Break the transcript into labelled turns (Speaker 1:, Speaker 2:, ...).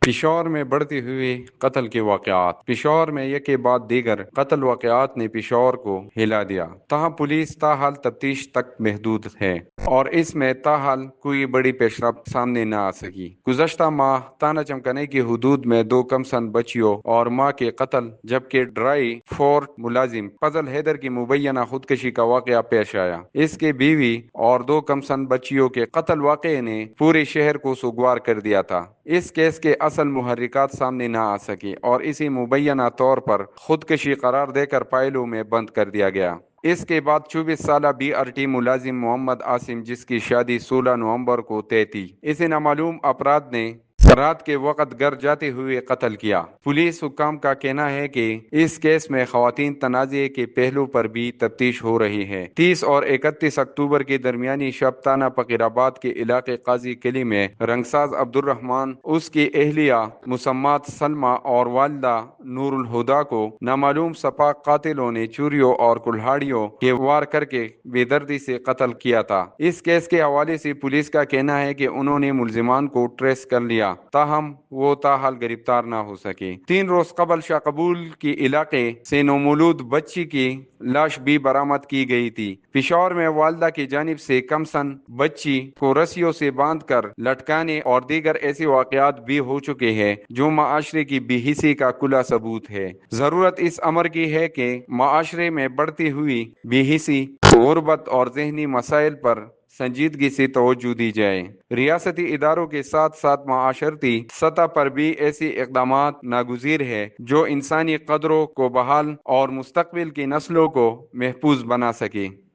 Speaker 1: پشاور میں بڑھتے ہوئے قتل کے واقعات۔ پشاور میں یک کے بعد دیگر قتل واقعات نے پشاور کو ہلا دیا، تاہم پولیس تاحال تفتیش تک محدود ہے اور اس میں تاحال کوئی بڑی پیش رفت سامنے نہ آ سکی۔ گزشتہ ماہ تانا چمکنے کی حدود میں دو کم سن بچیوں اور ماں کے قتل، جبکہ ڈرائی فورٹ ملازم فضل حیدر کی مبینہ خودکشی کا واقعہ پیش آیا۔ اس کے بیوی اور دو کم سن بچیوں کے قتل واقعے نے پورے شہر کو سوگوار کر دیا تھا۔ اس کیس کے اصل محرکات سامنے نہ آ سکی اور اسے مبینہ طور پر خودکشی قرار دے کر فائلوں میں بند کر دیا گیا۔ اس کے بعد 24 سالہ BRT ملازم محمد عاصم، جس کی شادی 16 نومبر کو طے تھی، اسے نامعلوم افراد نے رات کے وقت گھر جاتے ہوئے قتل کیا۔ پولیس حکام کا کہنا ہے کہ اس کیس میں خواتین تنازع کے پہلو پر بھی تفتیش ہو رہی ہے۔ 30 اور 31 اکتوبر کے درمیانی شب تانا فقیرآباد کے علاقے قاضی قلعے میں رنگساز عبد الرحمان، اس کی اہلیہ مسمات سلمہ اور والدہ نور الہدیٰ کو نامعلوم سپاہ قاتلوں نے چوریوں اور کلہاڑیوں کے وار کر کے بے دردی سے قتل کیا تھا۔ اس کیس کے حوالے سے پولیس کا کہنا ہے کہ انہوں نے ملزمان کو ٹریس کر لیا، تاہم وہ تاحال گرفتار نہ ہو سکے۔ 3 روز قبل شاہ قبول کے علاقے سے نومولود بچی کی لاش بھی برآمد کی گئی تھی۔ پشاور میں والدہ کی جانب سے کم سن بچی کو رسیوں سے باندھ کر لٹکانے اور دیگر ایسے واقعات بھی ہو چکے ہیں جو معاشرے کی بے حسی کا کھلا ثبوت ہے۔ ضرورت اس امر کی ہے کہ معاشرے میں بڑھتی ہوئی بے حسی، غربت اور ذہنی مسائل پر سنجیدگی سے توجہ دی جائے۔ ریاستی اداروں کے ساتھ ساتھ معاشرتی سطح پر بھی ایسے اقدامات ناگزیر ہیں جو انسانی قدروں کو بحال اور مستقبل کی نسلوں کو محفوظ بنا سکے۔